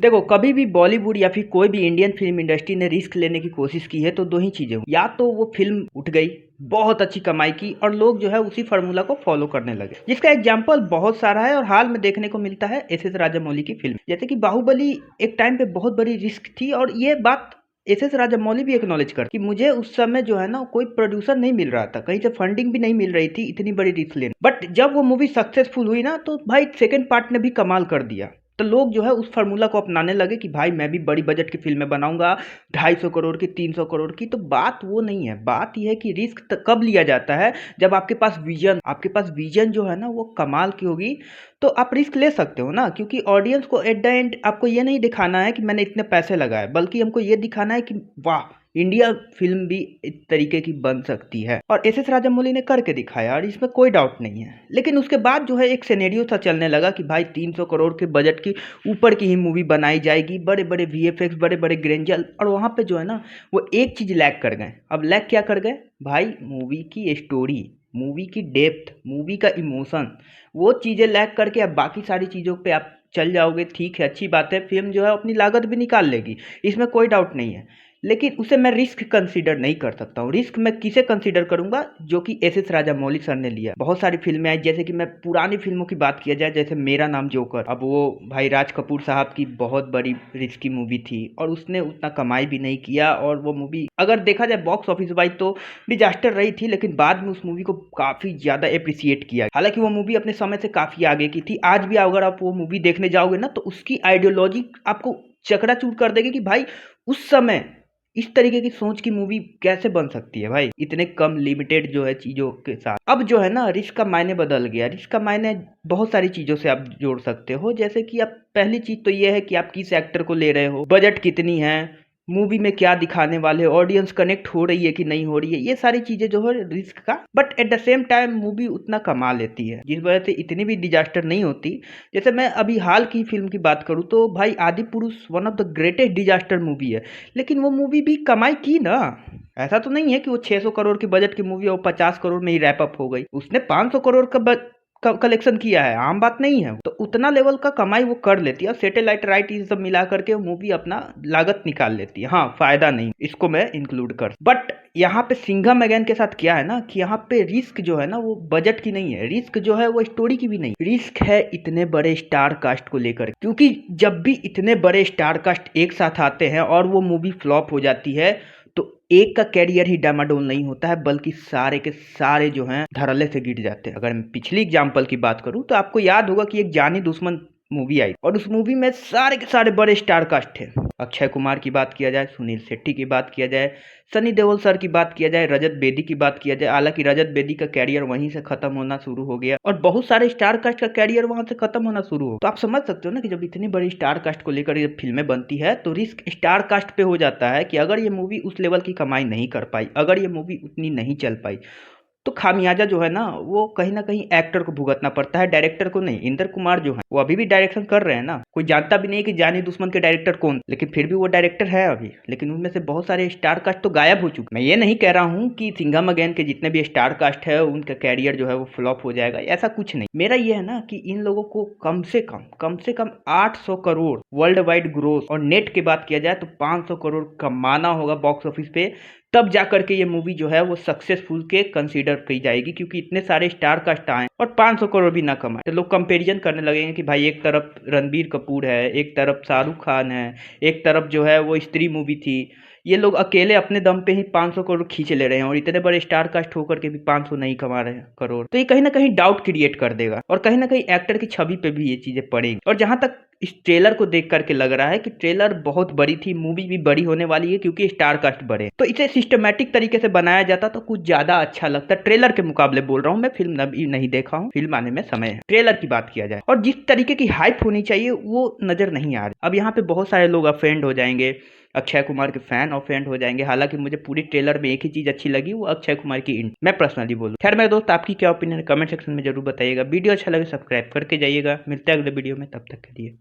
देखो, कभी भी बॉलीवुड या फिर कोई भी इंडियन फिल्म इंडस्ट्री ने रिस्क लेने की कोशिश की है तो दो ही चीजें हुई। या तो वो फिल्म उठ गई, बहुत अच्छी कमाई की और लोग जो है उसी फार्मूला को फॉलो करने लगे, जिसका एग्जाम्पल बहुत सारा है और हाल में देखने को मिलता है एस राजामौली की फिल्म। जैसे कि बाहुबली एक टाइम पे बहुत बड़ी रिस्क थी और ये बात एस राजामौली भी एक्नॉलेज कर कि मुझे उस समय जो है ना कोई प्रोड्यूसर नहीं मिल रहा था, कहीं से फंडिंग भी नहीं मिल रही थी इतनी बड़ी रिस्क लेने। बट जब वो मूवी सक्सेसफुल हुई ना तो भाई सेकंड पार्ट ने भी कमाल कर दिया। तो लोग जो है उस फार्मूला को अपनाने लगे कि भाई मैं भी बड़ी बजट की फिल्में बनाऊंगा, 250 करोड़ की, 300 करोड़ की। तो बात वो नहीं है, बात यह है कि रिस्क कब लिया जाता है जब आपके पास विजन जो है ना वो कमाल की होगी, तो आप रिस्क ले सकते हो ना। क्योंकि ऑडियंस को एट द एंड आपको ये नहीं दिखाना है कि मैंने इतने पैसे लगाए, बल्कि हमको ये दिखाना है कि वाह, इंडिया फिल्म भी इस तरीके की बन सकती है। और एस राजामौली ने करके दिखाया और इसमें कोई डाउट नहीं है। लेकिन उसके बाद जो है एक सिनेरियो सा चलने लगा कि भाई 300 करोड़ के बजट की ऊपर की ही मूवी बनाई जाएगी, बड़े बड़े वीएफएक्स, बड़े बड़े ग्रेंजल। और वहां पे जो है ना वो एक चीज लैग कर गए। अब लैग क्या कर गए भाई? मूवी की स्टोरी, मूवी की डेप्थ, मूवी का इमोशन, वो चीजें लैग करके अब बाकी सारी चीजों पे आप चल जाओगे। ठीक है, अच्छी बात है, फिल्म जो है अपनी लागत भी निकाल लेगी, इसमें कोई डाउट नहीं है। लेकिन उसे मैं रिस्क कंसीडर नहीं कर सकता हूँ। रिस्क मैं किसे कंसीडर करूंगा? जो कि एस राजामौली सर ने लिया। बहुत सारी फिल्में आई, जैसे कि मैं पुरानी फिल्मों की बात किया जाए, जैसे मेरा नाम जोकर, अब वो भाई राज कपूर साहब की बहुत बड़ी रिस्की मूवी थी और उसने उतना कमाई भी नहीं किया। और वो मूवी अगर देखा जाए बॉक्स ऑफिस वाइज तो डिजास्टर रही थी, लेकिन बाद में उस मूवी को काफी ज्यादा अप्रिसिएट किया। हालांकि वो मूवी अपने समय से काफी आगे की थी। आज भी अगर आप वो मूवी देखने जाओगे ना तो उसकी आइडियोलॉजी आपको चकनाचूर कर देगी कि भाई उस समय इस तरीके की सोच की मूवी कैसे बन सकती है भाई, इतने कम लिमिटेड जो है चीजों के साथ। अब जो है ना रिस्क का मायने बदल गया। रिस्क का मायने बहुत सारी चीजों से आप जोड़ सकते हो। जैसे कि आप पहली चीज तो ये है कि आप किस एक्टर को ले रहे हो, बजट कितनी है, मूवी में क्या दिखाने वाले, ऑडियंस कनेक्ट हो रही है कि नहीं हो रही है, ये सारी चीजें जो है रिस्क का। But at the same time movie उतना कमा लेती है जिस वजह से इतनी भी डिजास्टर नहीं होती। जैसे मैं अभी हाल की फिल्म की बात करूँ तो भाई आदि पुरुष one of the greatest disaster movie है, लेकिन वो मूवी भी कमाई की ना। ऐसा तो नहीं है कि वो 600 करोड़ की बजट की मूवी है वो 50 करोड़ में ही रैप अप हो गई। उसने 500 करोड़ का कलेक्शन किया है, आम बात नहीं है। तो उतना लेवल का कमाई वो कर लेती है और सैटेलाइट राइट ये सब मिला करके वो मूवी अपना लागत निकाल लेती है। हाँ, फायदा नहीं, इसको मैं इंक्लूड कर। बट यहाँ पे सिंघम अगेन के साथ क्या है ना कि यहाँ पे रिस्क जो है ना वो बजट की नहीं है, रिस्क जो है वो स्टोरी की भी नहीं, रिस्क है इतने बड़े स्टार कास्ट को लेकर। क्योंकि जब भी इतने बड़े स्टार कास्ट एक साथ आते हैं और वो मूवी फ्लॉप हो जाती है तो एक का कैरियर ही डामाडोल नहीं होता है, बल्कि सारे के सारे जो हैं धड़ल्ले से गिर जाते हैं। अगर मैं पिछली एग्जांपल की बात करूं तो आपको याद होगा कि एक जानी दुश्मन मूवी आई और उस मूवी में सारे के सारे बड़े स्टार कास्ट थे। अक्षय कुमार की बात किया जाए, सुनील शेट्टी की बात किया जाए, सनी देओल सर की बात किया जाए, रजत बेदी की बात किया जाए। हालांकि रजत बेदी का कैरियर वहीं से खत्म होना शुरू हो गया और बहुत सारे स्टार कास्ट का कैरियर वहां से खत्म होना शुरू हो। तो आप समझ सकते हो ना कि जब इतनी बड़ी स्टार कास्ट को लेकर जब फिल्में बनती है तो रिस्क स्टार कास्ट पे हो जाता है कि अगर ये मूवी उस लेवल की कमाई नहीं कर पाई, अगर ये मूवी उतनी नहीं चल पाई, तो खामियाजा जो है ना वो कहीं ना कहीं एक्टर को भुगतना पड़ता है, डायरेक्टर को नहीं। इंद्र कुमार जो है वो अभी भी डायरेक्शन कर रहे हैं ना, कोई जानता भी नहीं कि जानी दुश्मन के डायरेक्टर कौन, लेकिन फिर भी वो डायरेक्टर है अभी। लेकिन उनमें से बहुत सारे स्टार कास्ट तो गायब हो चुके। मैं ये नहीं कह रहा हूँ कि सिंघम अगेन के जितने भी स्टार कास्ट है उनका कैरियर जो है वो फ्लॉप हो जाएगा, ऐसा कुछ नहीं। मेरा ये है ना कि इन लोगों को कम से कम 800 करोड़ वर्ल्ड वाइड ग्रोथ, और नेट की बात किया जाए तो 500 करोड़ कमाना होगा बॉक्स ऑफिस पे, तब जाकर के ये मूवी जो है वो सक्सेसफुल के कंसीडर की जाएगी। क्योंकि इतने सारे स्टार कास्ट आए और 500 करोड़ भी ना कमाए तो लोग कंपैरिजन करने लगेंगे कि भाई एक तरफ रणबीर कपूर है, एक तरफ शाहरुख खान है, एक तरफ जो है वो स्त्री मूवी थी। ये लोग अकेले अपने दम पे ही 500 करोड़ खींच ले रहे हैं और इतने बड़े स्टार कास्ट होकर के भी 500 नहीं कमा रहे हैं करोड़। तो ये कहीं ना कहीं डाउट क्रिएट कर देगा और कहीं ना कहीं एक्टर की छवि पे भी ये चीजें पड़ेंगी। और जहां तक इस ट्रेलर को देख करके लग रहा है कि ट्रेलर बहुत बड़ी थी, मूवी भी बड़ी होने वाली है क्योंकि स्टार कास्ट बड़े, तो इसे सिस्टमेटिक तरीके से बनाया जाता तो कुछ ज्यादा अच्छा लगता। ट्रेलर के मुकाबले बोल रहा हूँ मैं, फिल्म अभी नहीं देखा हूँ, फिल्म आने में समय है। ट्रेलर की बात किया जाए और जिस तरीके की हाइप होनी चाहिए वो नजर नहीं आ रही। अब यहाँ पे बहुत सारे लोग अफेंड हो जाएंगे, अक्षय कुमार के फैन ऑफेंड हो जाएंगे। हालांकि मुझे पूरी ट्रेलर में एक ही चीज अच्छी लगी, वो अक्षय कुमार की इंट, मैं पर्सनली बोलूँ। खैर मेरे दोस्त, आपकी क्या ओपिनियन है कमेंट सेक्शन में जरूर बताइएगा। वीडियो अच्छा लगे सब्सक्राइब करके जाइएगा। मिलते हैं अगले वीडियो में, तब तक के लिए।